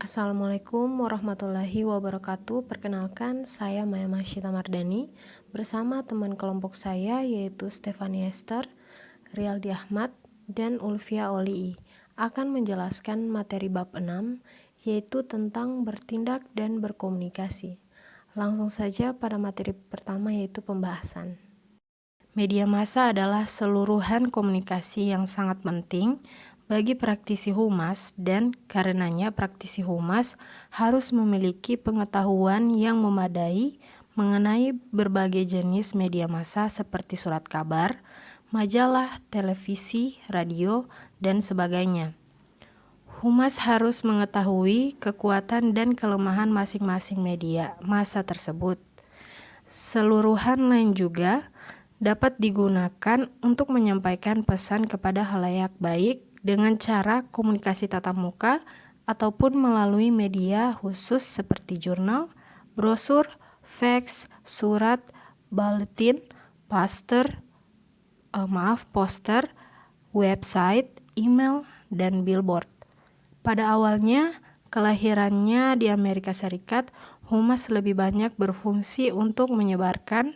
Assalamualaikum warahmatullahi wabarakatuh. Perkenalkan, saya Maya Masyita Mardani bersama teman kelompok saya yaitu Stefani Esther, Rialdi Ahmad, dan Ulfia Olii akan menjelaskan materi bab 6 yaitu tentang bertindak dan berkomunikasi. Langsung saja pada materi pertama yaitu pembahasan. Media massa adalah seluruhan komunikasi yang sangat penting bagi praktisi humas dan karenanya praktisi humas harus memiliki pengetahuan yang memadai mengenai berbagai jenis media massa seperti surat kabar, majalah, televisi, radio, dan sebagainya. Humas harus mengetahui kekuatan dan kelemahan masing-masing media massa tersebut. Seluruhan lain juga dapat digunakan untuk menyampaikan pesan kepada khalayak baik dengan cara komunikasi tatap muka ataupun melalui media khusus seperti jurnal, brosur, fax, surat, buletin, poster, website, email, dan billboard. Pada awalnya, kelahirannya di Amerika Serikat, humas lebih banyak berfungsi untuk menyebarkan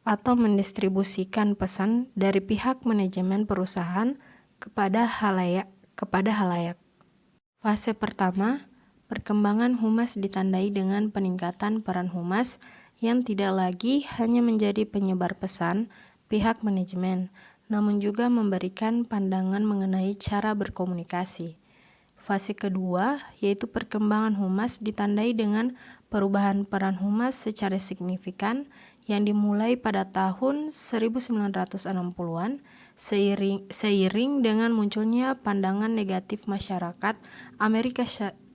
atau mendistribusikan pesan dari pihak manajemen perusahaan kepada khalayak. Fase pertama, perkembangan humas ditandai dengan peningkatan peran humas yang tidak lagi hanya menjadi penyebar pesan pihak manajemen, namun juga memberikan pandangan mengenai cara berkomunikasi. Fase kedua, yaitu perkembangan humas ditandai dengan perubahan peran humas secara signifikan yang dimulai pada tahun 1960-an seiring dengan munculnya pandangan negatif masyarakat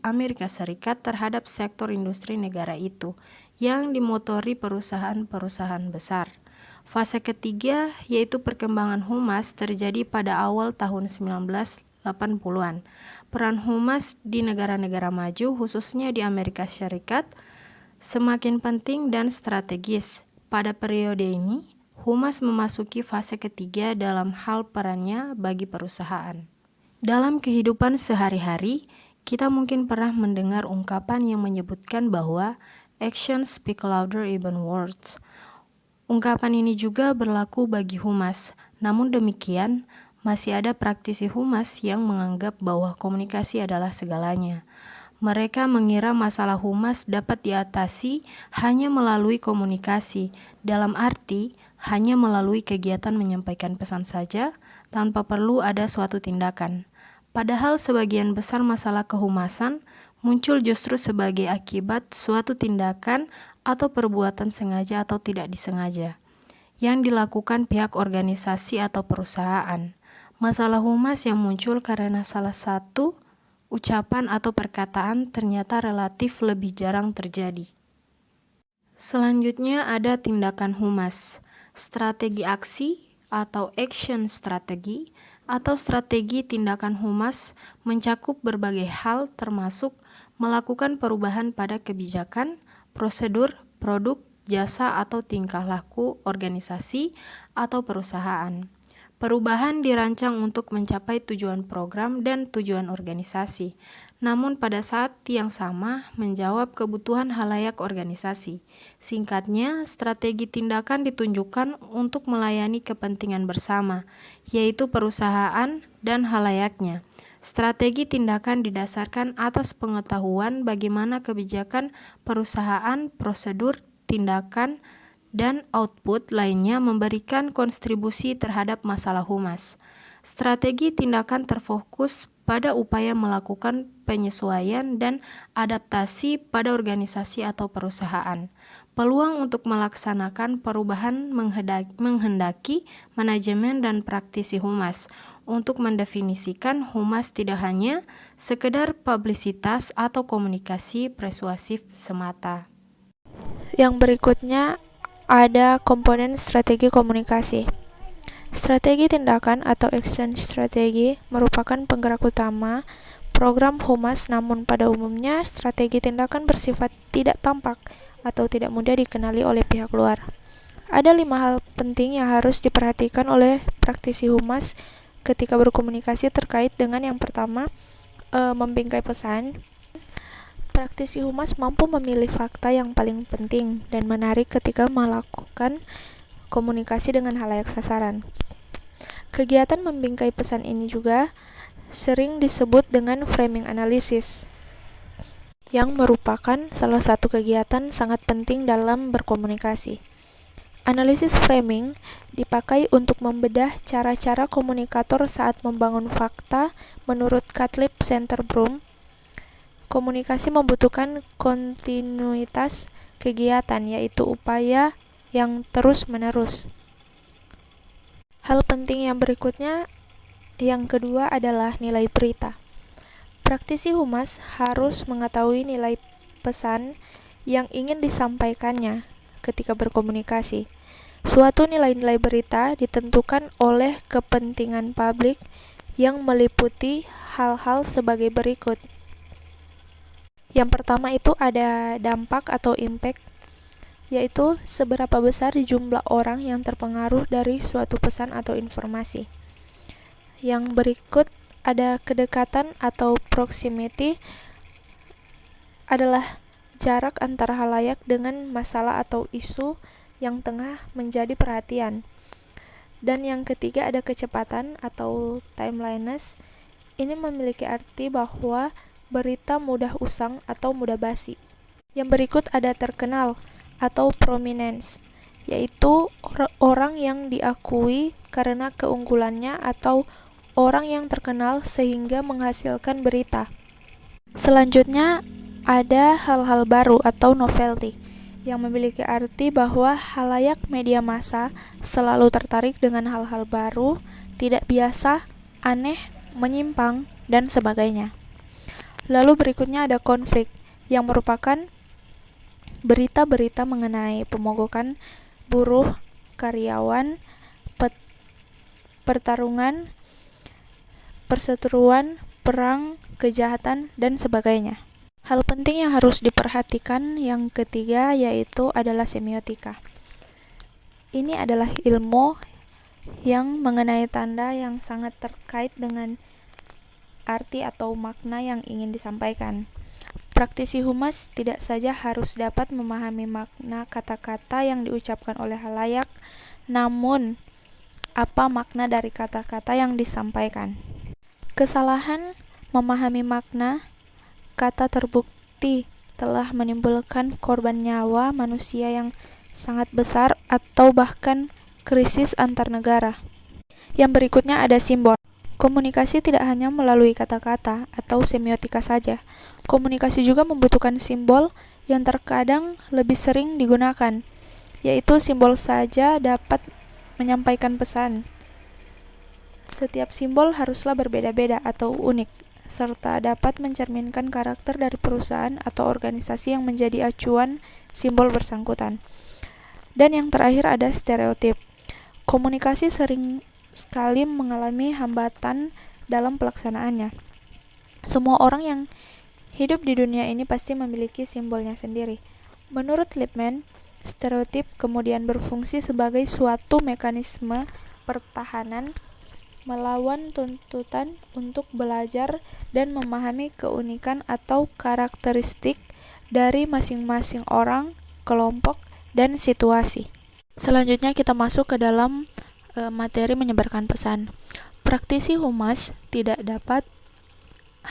Amerika Serikat terhadap sektor industri negara itu yang dimotori perusahaan-perusahaan besar. Fase ketiga, yaitu perkembangan humas terjadi pada awal tahun 1980-an. Peran humas di negara-negara maju, khususnya di Amerika Serikat, semakin penting dan strategis. Pada periode ini, humas memasuki fase ketiga dalam hal perannya bagi perusahaan. Dalam kehidupan sehari-hari, kita mungkin pernah mendengar ungkapan yang menyebutkan bahwa actions speak louder even words. Ungkapan ini juga berlaku bagi humas, namun demikian, masih ada praktisi humas yang menganggap bahwa komunikasi adalah segalanya. Mereka mengira masalah humas dapat diatasi hanya melalui komunikasi, dalam arti hanya melalui kegiatan menyampaikan pesan saja tanpa perlu ada suatu tindakan. Padahal sebagian besar masalah kehumasan muncul justru sebagai akibat suatu tindakan atau perbuatan sengaja atau tidak disengaja yang dilakukan pihak organisasi atau perusahaan. Masalah humas yang muncul karena salah satu ucapan atau perkataan ternyata relatif lebih jarang terjadi. Selanjutnya ada tindakan humas, strategi aksi atau action strategi atau strategi tindakan humas mencakup berbagai hal termasuk melakukan perubahan pada kebijakan, prosedur, produk, jasa atau tingkah laku organisasi atau perusahaan. Perubahan dirancang untuk mencapai tujuan program dan tujuan organisasi, namun pada saat yang sama menjawab kebutuhan khalayak organisasi. Singkatnya, strategi tindakan ditunjukkan untuk melayani kepentingan bersama, yaitu perusahaan dan khalayaknya. Strategi tindakan didasarkan atas pengetahuan bagaimana kebijakan perusahaan, prosedur, tindakan, dan output lainnya memberikan kontribusi terhadap masalah humas. Strategi tindakan terfokus pada upaya melakukan penyesuaian dan adaptasi pada organisasi atau perusahaan. Peluang untuk melaksanakan perubahan menghendaki manajemen dan praktisi humas untuk mendefinisikan humas tidak hanya sekedar publisitas atau komunikasi persuasif semata. Yang berikutnya ada komponen strategi komunikasi. Strategi tindakan atau action strategi merupakan penggerak utama program humas, namun pada umumnya strategi tindakan bersifat tidak tampak atau tidak mudah dikenali oleh pihak luar. Ada 5 hal penting yang harus diperhatikan oleh praktisi humas ketika berkomunikasi terkait dengan yang pertama, membingkai pesan. Praktisi humas mampu memilih fakta yang paling penting dan menarik ketika melakukan komunikasi dengan khalayak sasaran. Kegiatan membingkai pesan ini juga sering disebut dengan framing analysis, yang merupakan salah satu kegiatan sangat penting dalam berkomunikasi. Analisis framing dipakai untuk membedah cara-cara komunikator saat membangun fakta. Menurut Catlett Centerboom, komunikasi membutuhkan kontinuitas kegiatan, yaitu upaya yang terus-menerus. Hal penting yang berikutnya, yang kedua adalah nilai berita. Praktisi humas harus mengetahui nilai pesan yang ingin disampaikannya ketika berkomunikasi. Suatu nilai-nilai berita ditentukan oleh kepentingan publik yang meliputi hal-hal sebagai berikut. Yang pertama itu ada dampak atau impact, yaitu seberapa besar jumlah orang yang terpengaruh dari suatu pesan atau informasi. Yang berikut ada kedekatan atau proximity, adalah jarak antara khalayak dengan masalah atau isu yang tengah menjadi perhatian. Dan yang ketiga ada kecepatan atau timeliness. Ini memiliki arti bahwa berita mudah usang atau mudah basi. Yang berikut ada terkenal atau prominence, yaitu orang yang diakui karena keunggulannya atau orang yang terkenal sehingga menghasilkan berita. Selanjutnya ada hal-hal baru atau novelty, yang memiliki arti bahwa khalayak media massa selalu tertarik dengan hal-hal baru, tidak biasa, aneh, menyimpang, dan sebagainya. Lalu berikutnya ada konflik, yang merupakan berita-berita mengenai pemogokan buruh, karyawan, pertarungan, perseteruan, perang, kejahatan, dan sebagainya. Hal penting yang harus diperhatikan yang ketiga yaitu adalah semiotika. Ini adalah ilmu yang mengenai tanda yang sangat terkait dengan arti atau makna yang ingin disampaikan. Praktisi humas tidak saja harus dapat memahami makna kata-kata yang diucapkan oleh khalayak, namun apa makna dari kata-kata yang disampaikan. Kesalahan memahami makna kata terbukti telah menimbulkan korban nyawa manusia yang sangat besar atau bahkan krisis antar negara. Yang berikutnya ada simbol. Komunikasi tidak hanya melalui kata-kata atau semiotika saja. Komunikasi juga membutuhkan simbol yang terkadang lebih sering digunakan, yaitu simbol saja dapat menyampaikan pesan. Setiap simbol haruslah berbeda-beda atau unik, serta dapat mencerminkan karakter dari perusahaan atau organisasi yang menjadi acuan simbol bersangkutan. Dan yang terakhir ada stereotip. Komunikasi sering sekali mengalami hambatan dalam pelaksanaannya. Semua orang yang hidup di dunia ini pasti memiliki simbolnya sendiri. Menurut Lippmann, stereotip kemudian berfungsi sebagai suatu mekanisme pertahanan melawan tuntutan untuk belajar dan memahami keunikan atau karakteristik dari masing-masing orang, kelompok, dan situasi. Selanjutnya kita masuk ke dalam materi menyebarkan pesan. Praktisi humas tidak dapat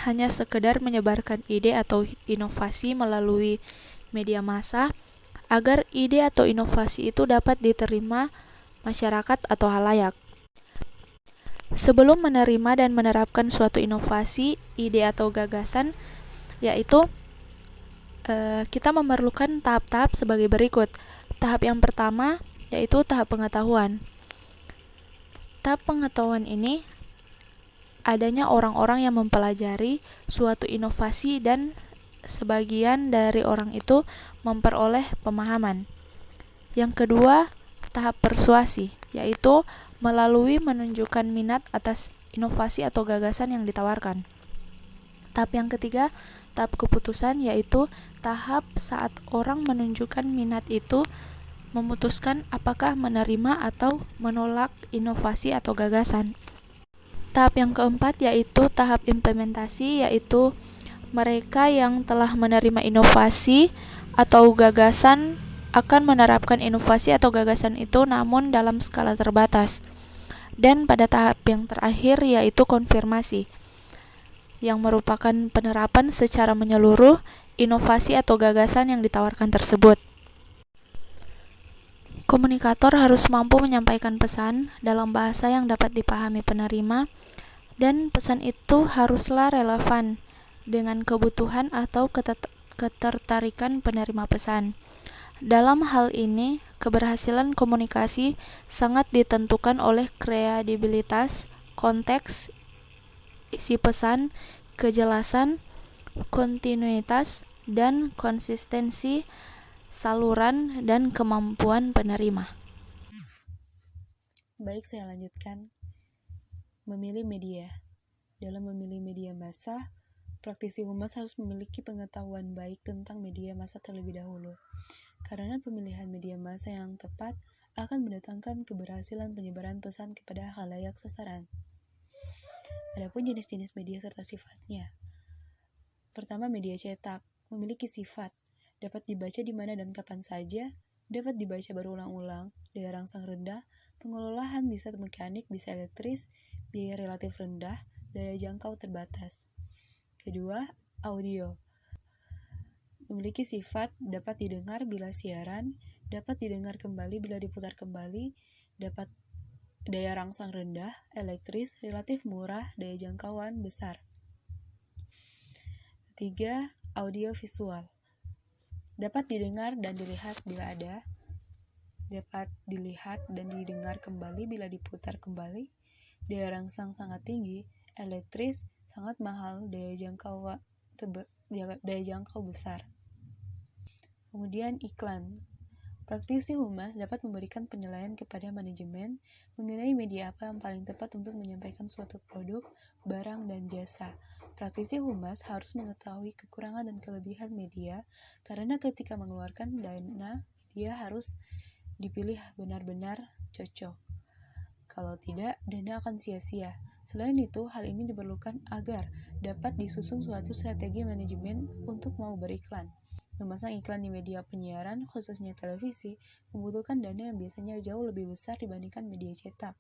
hanya sekedar menyebarkan ide atau inovasi melalui media massa agar ide atau inovasi itu dapat diterima masyarakat atau khalayak. Sebelum menerima dan menerapkan suatu inovasi, ide atau gagasan, yaitu kita memerlukan tahap-tahap sebagai berikut. Tahap yang pertama yaitu tahap pengetahuan. Tahap pengetahuan ini adanya orang-orang yang mempelajari suatu inovasi dan sebagian dari orang itu memperoleh pemahaman. Yang kedua, tahap persuasi, yaitu melalui menunjukkan minat atas inovasi atau gagasan yang ditawarkan. Tahap yang ketiga, tahap keputusan, yaitu tahap saat orang menunjukkan minat itu memutuskan apakah menerima atau menolak inovasi atau gagasan. Tahap yang keempat yaitu tahap implementasi, yaitu Mereka yang telah menerima inovasi atau gagasan akan menerapkan inovasi atau gagasan itu namun dalam skala terbatas. Dan pada tahap yang terakhir yaitu konfirmasi, yang merupakan penerapan secara menyeluruh inovasi atau gagasan yang ditawarkan tersebut. Komunikator harus mampu menyampaikan pesan dalam bahasa yang dapat dipahami penerima, dan pesan itu haruslah relevan dengan kebutuhan atau ketertarikan penerima pesan. Dalam hal ini, keberhasilan komunikasi sangat ditentukan oleh kredibilitas, konteks, isi pesan, kejelasan, kontinuitas, dan konsistensi saluran dan kemampuan penerima. Baik, saya lanjutkan. Memilih media. Dalam memilih media massa, praktisi humas harus memiliki pengetahuan baik tentang media massa terlebih dahulu. Karena pemilihan media massa yang tepat akan mendatangkan keberhasilan penyebaran pesan kepada khalayak sasaran. Adapun jenis-jenis media serta sifatnya. Pertama, media cetak memiliki sifat dapat dibaca di mana dan kapan saja, dapat dibaca berulang-ulang, daya rangsang rendah, pengelolaan bisa mekanik, bisa elektris, biaya relatif rendah, daya jangkau terbatas. Kedua, audio memiliki sifat dapat didengar bila siaran, dapat didengar kembali bila diputar kembali, dapat daya rangsang rendah, elektris, relatif murah, daya jangkauan besar. Tiga, audio visual dapat didengar dan dilihat bila ada, dapat dilihat dan didengar kembali bila diputar kembali, daya rangsang sangat tinggi, elektris, sangat mahal, daya jangkau besar. Kemudian iklan. Praktisi humas dapat memberikan penilaian kepada manajemen mengenai media apa yang paling tepat untuk menyampaikan suatu produk, barang, dan jasa. Praktisi humas harus mengetahui kekurangan dan kelebihan media, karena ketika mengeluarkan dana, media harus dipilih benar-benar cocok. Kalau tidak, dana akan sia-sia. Selain itu, hal ini diperlukan agar dapat disusun suatu strategi manajemen untuk mau beriklan. Memasang iklan di media penyiaran, khususnya televisi, membutuhkan dana yang biasanya jauh lebih besar dibandingkan media cetak.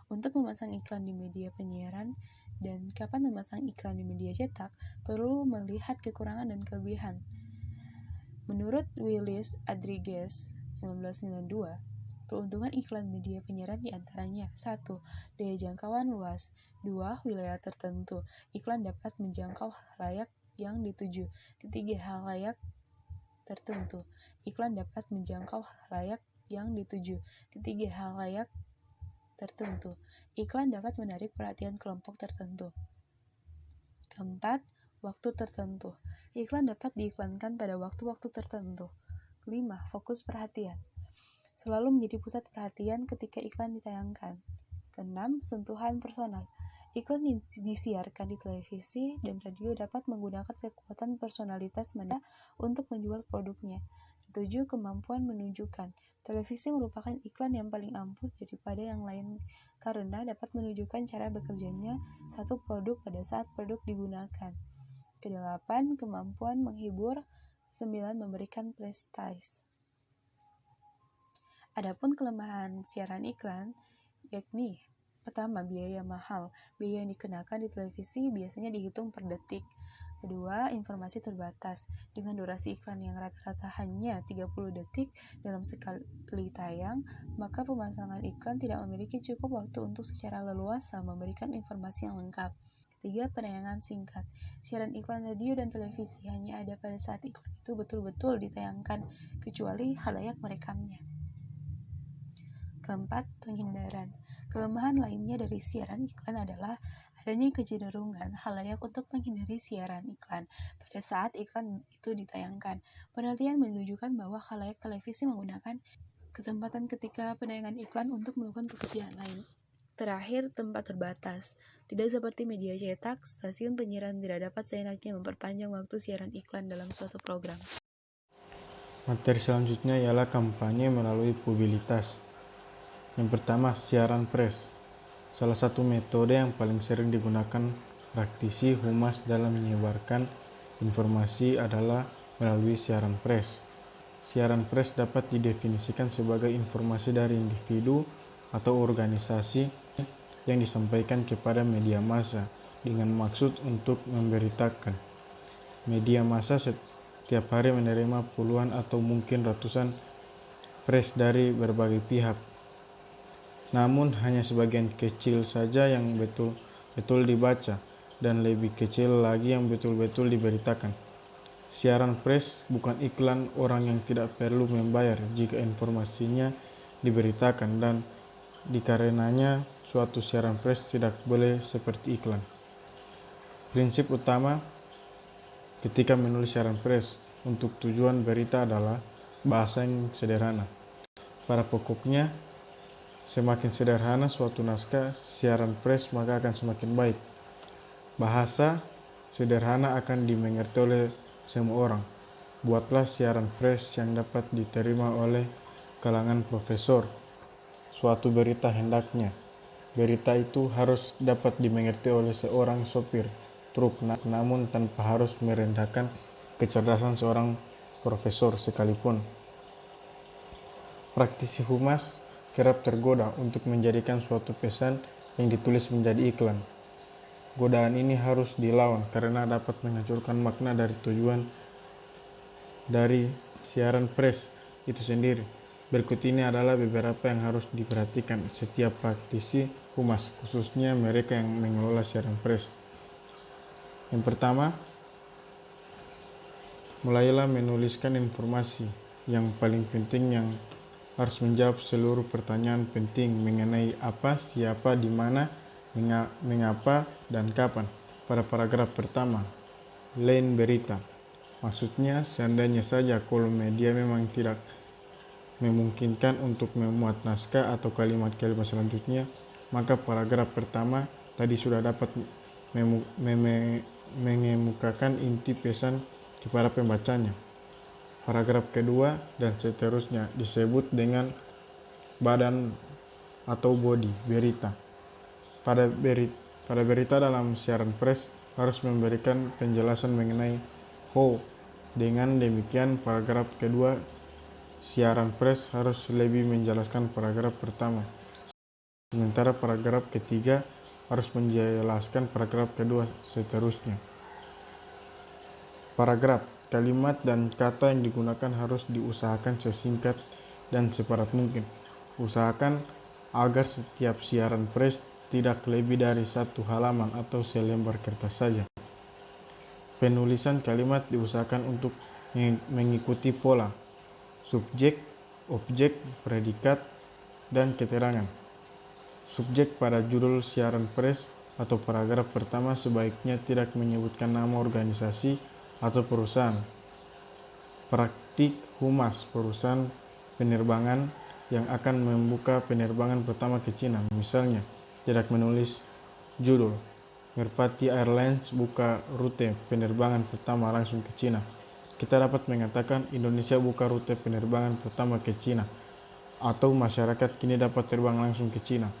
Untuk memasang iklan di media penyiaran dan kapan memasang iklan di media cetak, perlu melihat kekurangan dan kelebihan. Menurut Willis Rodriguez 1992, keuntungan iklan media penyiaran diantaranya 1. Daya jangkauan luas. 2. Wilayah tertentu. Iklan dapat menjangkau khalayak yang dituju. 3. Khalayak tertentu. Iklan dapat menjangkau khalayak yang dituju. 3. Khalayak tertentu. Iklan dapat menarik perhatian kelompok tertentu. Keempat, waktu tertentu. Iklan dapat diiklankan pada waktu-waktu tertentu. 5. Fokus perhatian. Selalu menjadi pusat perhatian ketika iklan ditayangkan. Keenam, sentuhan personal. Iklan disiarkan di televisi dan radio dapat menggunakan kekuatan personalitas media untuk menjual produknya. 7. Kemampuan menunjukkan. Televisi merupakan iklan yang paling ampuh daripada yang lain karena dapat menunjukkan cara bekerjanya satu produk pada saat produk digunakan. 8. Kemampuan menghibur. 9. Memberikan prestasi. Adapun kelemahan siaran iklan, yakni pertama, biaya mahal. Biaya yang dikenakan di televisi biasanya dihitung per detik. Kedua, informasi terbatas. Dengan durasi iklan yang rata-rata hanya 30 detik dalam sekali tayang, maka pemasangan iklan tidak memiliki cukup waktu untuk secara leluasa memberikan informasi yang lengkap. Ketiga, penayangan singkat. Siaran iklan radio dan televisi hanya ada pada saat iklan itu betul-betul ditayangkan, kecuali khalayak merekamnya. Keempat, penghindaran. Kelemahan lainnya dari siaran iklan adalah adanya kecenderungan khalayak untuk menghindari siaran iklan pada saat iklan itu ditayangkan. Penelitian menunjukkan bahwa khalayak televisi menggunakan kesempatan ketika penayangan iklan untuk melakukan pekerjaan lain. Terakhir, tempat terbatas. Tidak seperti media cetak, stasiun penyiaran tidak dapat seenaknya memperpanjang waktu siaran iklan dalam suatu program. Materi selanjutnya ialah kampanye melalui publisitas. Yang pertama, siaran press. Salah satu metode yang paling sering digunakan praktisi humas dalam menyebarkan informasi adalah melalui siaran pers. Siaran pers dapat didefinisikan sebagai informasi dari individu atau organisasi yang disampaikan kepada media massa dengan maksud untuk memberitakan. Media massa setiap hari menerima puluhan atau mungkin ratusan pers dari berbagai pihak. Namun hanya sebagian kecil saja yang betul-betul dibaca dan lebih kecil lagi yang betul-betul diberitakan. Siaran pers bukan iklan orang yang tidak perlu membayar jika informasinya diberitakan, dan dikarenanya suatu siaran pers tidak boleh seperti iklan. Prinsip utama ketika menulis siaran pers untuk tujuan berita adalah bahasa yang sederhana. Pada pokoknya, semakin sederhana suatu naskah siaran pers maka akan semakin baik. Bahasa sederhana akan dimengerti oleh semua orang. Buatlah siaran pers yang dapat diterima oleh kalangan profesor. Suatu berita hendaknya. Berita itu harus dapat dimengerti oleh seorang sopir truk, namun tanpa harus merendahkan kecerdasan seorang profesor sekalipun. Praktisi humas kerap tergoda untuk menjadikan suatu pesan yang ditulis menjadi iklan. Godaan ini harus dilawan karena dapat menghancurkan makna dari tujuan dari siaran pers itu sendiri. Berikut ini adalah beberapa yang harus diperhatikan setiap praktisi humas, khususnya mereka yang mengelola siaran pers. Yang pertama, mulailah menuliskan informasi yang paling penting yang harus menjawab seluruh pertanyaan penting mengenai apa, siapa, di mana, mengapa, dan kapan. Pada paragraf pertama, lain berita. Maksudnya, seandainya saja kalau media memang tidak memungkinkan untuk memuat naskah atau kalimat-kalimat selanjutnya, maka paragraf pertama tadi sudah dapat mengemukakan inti pesan kepada pembacanya. Paragraf kedua dan seterusnya disebut dengan badan atau body berita. Pada berita dalam siaran pers harus memberikan penjelasan mengenai how. Dengan demikian, paragraf kedua siaran pers harus lebih menjelaskan paragraf pertama. Sementara paragraf ketiga harus menjelaskan paragraf kedua seterusnya. Paragraf, kalimat dan kata yang digunakan harus diusahakan sesingkat dan sepadat mungkin. Usahakan agar setiap siaran pers tidak lebih dari 1 halaman atau selembar kertas saja. Penulisan kalimat diusahakan untuk mengikuti pola subjek, objek, predikat, dan keterangan. Subjek pada judul siaran pers atau paragraf pertama sebaiknya tidak menyebutkan nama organisasi atau perusahaan. Praktik humas perusahaan penerbangan yang akan membuka penerbangan pertama ke Cina, misalnya, tidak menulis judul Merpati Airlines buka rute penerbangan pertama langsung ke Cina. Kita dapat mengatakan Indonesia buka rute penerbangan pertama ke Cina, atau masyarakat kini dapat terbang langsung ke Cina.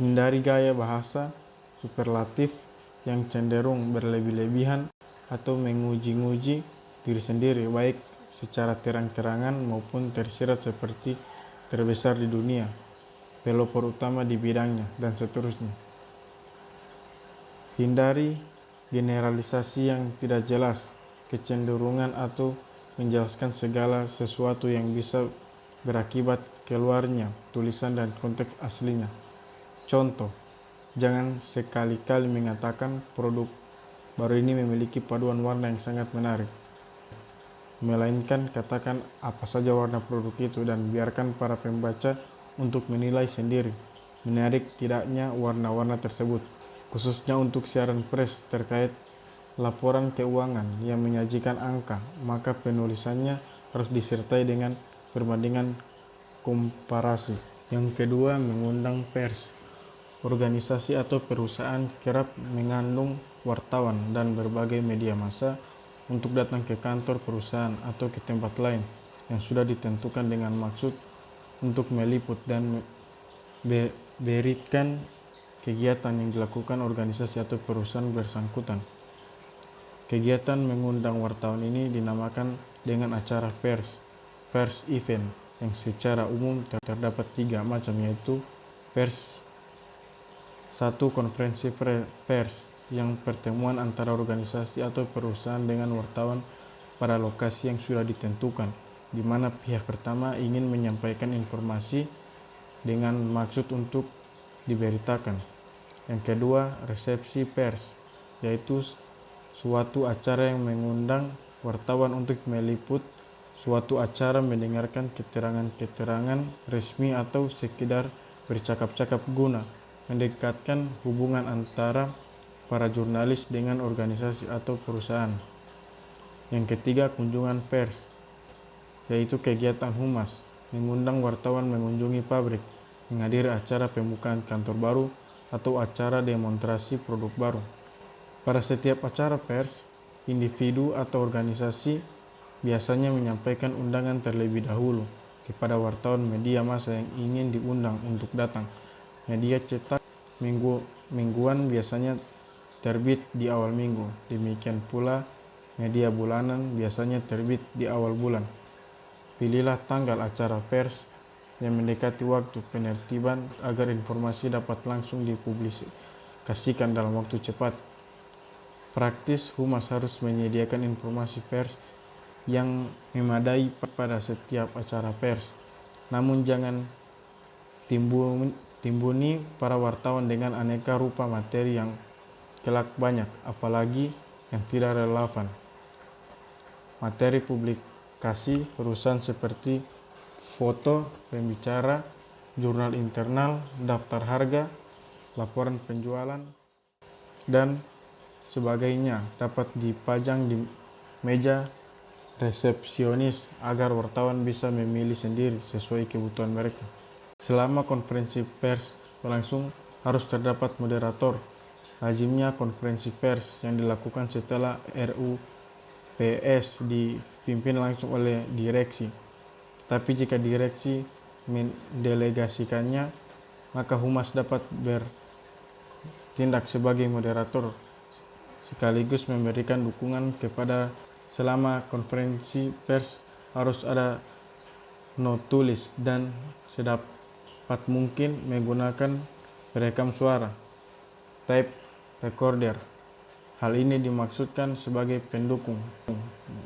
Hindari gaya bahasa superlatif yang cenderung berlebih-lebihan atau menguji-nguji diri sendiri, baik secara terang-terangan maupun tersirat seperti terbesar di dunia, pelopor utama di bidangnya, dan seterusnya. Hindari generalisasi yang tidak jelas, kecenderungan atau menjelaskan segala sesuatu yang bisa berakibat keluarnya tulisan dan konteks aslinya. Contoh, jangan sekali-kali mengatakan produk baru ini memiliki paduan warna yang sangat menarik. Melainkan katakan apa saja warna produk itu dan biarkan para pembaca untuk menilai sendiri menarik tidaknya warna-warna tersebut. Khususnya untuk siaran pers terkait laporan keuangan yang menyajikan angka, maka penulisannya harus disertai dengan perbandingan komparasi. Yang kedua, mengundang pers. Organisasi atau perusahaan kerap mengandung wartawan dan berbagai media massa untuk datang ke kantor perusahaan atau ke tempat lain yang sudah ditentukan dengan maksud untuk meliput dan berikan kegiatan yang dilakukan organisasi atau perusahaan bersangkutan. Kegiatan mengundang wartawan ini dinamakan dengan acara pers event, yang secara umum terdapat 3 macam, yaitu pers 1. Konferensi pers, yang pertemuan antara organisasi atau perusahaan dengan wartawan pada lokasi yang sudah ditentukan, di mana pihak pertama ingin menyampaikan informasi dengan maksud untuk diberitakan. Yang kedua, resepsi pers, yaitu suatu acara yang mengundang wartawan untuk meliput suatu acara, mendengarkan keterangan-keterangan resmi atau sekedar bercakap-cakap guna mendekatkan hubungan antara para jurnalis dengan organisasi atau perusahaan. Yang ketiga, kunjungan pers, yaitu kegiatan humas, mengundang wartawan mengunjungi pabrik, menghadiri acara pembukaan kantor baru, atau acara demonstrasi produk baru. Pada setiap acara pers, individu atau organisasi biasanya menyampaikan undangan terlebih dahulu kepada wartawan media massa yang ingin diundang untuk datang. Media cetak mingguan biasanya terbit di awal minggu, demikian pula media bulanan biasanya terbit di awal bulan. Pilihlah tanggal acara pers yang mendekati waktu penertiban agar informasi dapat langsung dipublikasikan dalam waktu cepat. Praktis, humas harus menyediakan informasi pers yang memadai pada setiap acara pers. Namun jangan timbuni para wartawan dengan aneka rupa materi yang kelak banyak, apalagi yang tidak relevan. Materi publikasi perusahaan seperti foto pembicara, jurnal internal, daftar harga, laporan penjualan, dan sebagainya dapat dipajang di meja resepsionis agar wartawan bisa memilih sendiri sesuai kebutuhan mereka. Selama konferensi pers berlangsung harus terdapat moderator. Lazimnya konferensi pers yang dilakukan setelah RUU PS dipimpin langsung oleh direksi. Tapi jika direksi mendelegasikannya, maka humas dapat bertindak sebagai moderator sekaligus memberikan dukungan kepada. Selama konferensi pers harus ada not tulis dan sedapat mungkin menggunakan perekam suara, tape recorder. Hal ini dimaksudkan sebagai pendukung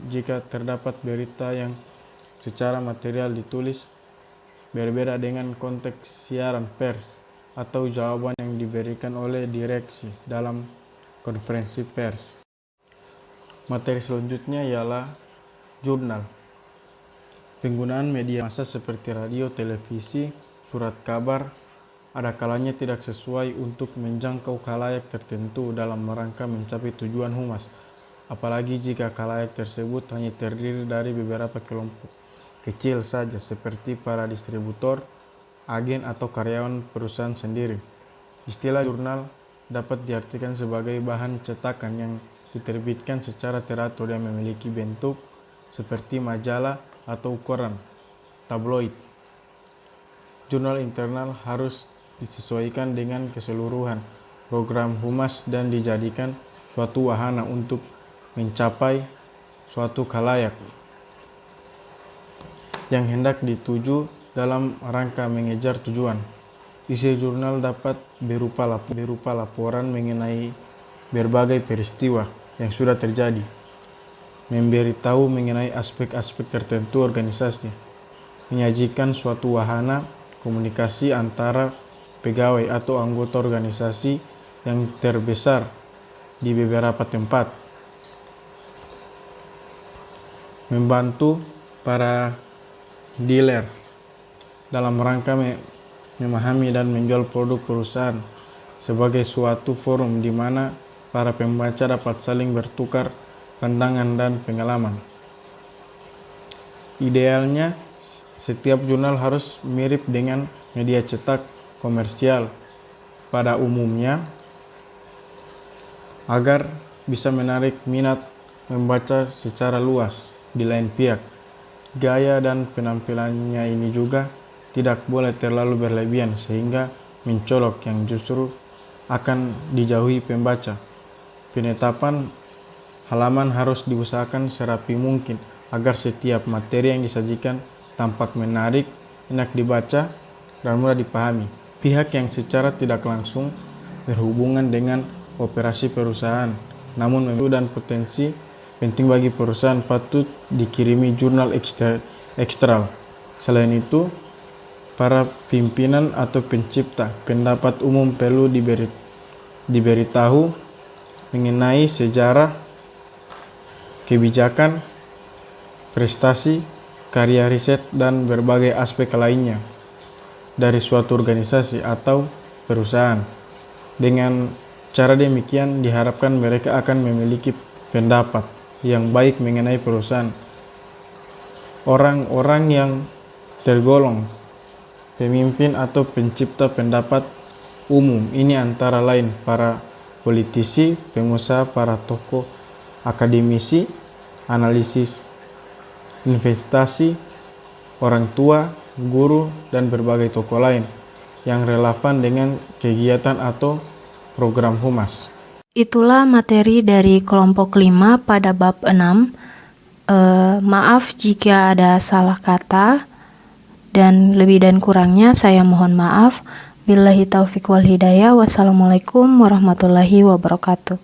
jika terdapat berita yang secara material ditulis berbeda dengan konteks siaran pers atau jawaban yang diberikan oleh direksi dalam konferensi pers. Materi selanjutnya ialah jurnal. Penggunaan media massa seperti radio, televisi, surat kabar ada kalanya tidak sesuai untuk menjangkau khalayak tertentu dalam rangka mencapai tujuan humas, apalagi jika khalayak tersebut hanya terdiri dari beberapa kelompok kecil saja seperti para distributor, agen, atau karyawan perusahaan sendiri. Istilah jurnal dapat diartikan sebagai bahan cetakan yang diterbitkan secara teratur yang memiliki bentuk seperti majalah atau koran tabloid. Jurnal internal harus disesuaikan dengan keseluruhan program humas dan dijadikan suatu wahana untuk mencapai suatu khalayak yang hendak dituju dalam rangka mengejar tujuan. Isi jurnal dapat berupa laporan mengenai berbagai peristiwa yang sudah terjadi, memberitahu mengenai aspek-aspek tertentu organisasi, menyajikan suatu wahana komunikasi antara pegawai atau anggota organisasi yang terbesar di beberapa tempat, membantu para dealer dalam rangka memahami dan menjual produk perusahaan sebagai suatu forum di mana para pembaca dapat saling bertukar pandangan dan pengalaman. Idealnya, setiap jurnal harus mirip dengan media cetak komersial pada umumnya agar bisa menarik minat membaca secara luas. Di lain pihak, gaya dan penampilannya ini juga tidak boleh terlalu berlebihan sehingga mencolok yang justru akan dijauhi pembaca. Penetapan halaman harus diusahakan serapi mungkin agar setiap materi yang disajikan tampak menarik, enak dibaca, dan mudah dipahami. Pihak yang secara tidak langsung berhubungan dengan operasi perusahaan, namun dan potensi penting bagi perusahaan patut dikirimi jurnal eksternal. Selain itu, para pimpinan atau pencipta pendapat umum perlu diberitahu mengenai sejarah, kebijakan, prestasi, karya riset, dan berbagai aspek lainnya dari suatu organisasi atau perusahaan. Dengan cara demikian diharapkan mereka akan memiliki pendapat yang baik mengenai perusahaan. Orang-orang yang tergolong pemimpin atau pencipta pendapat umum ini antara lain para politisi, pengusaha, para tokoh akademisi, analisis investasi, orang tua, guru, dan berbagai tokoh lain yang relevan dengan kegiatan atau program humas. Itulah materi dari kelompok 5 pada bab 6. Maaf jika ada salah kata dan lebih dan kurangnya saya mohon maaf. Billahi taufiq wal hidayah. Wassalamualaikum warahmatullahi wabarakatuh.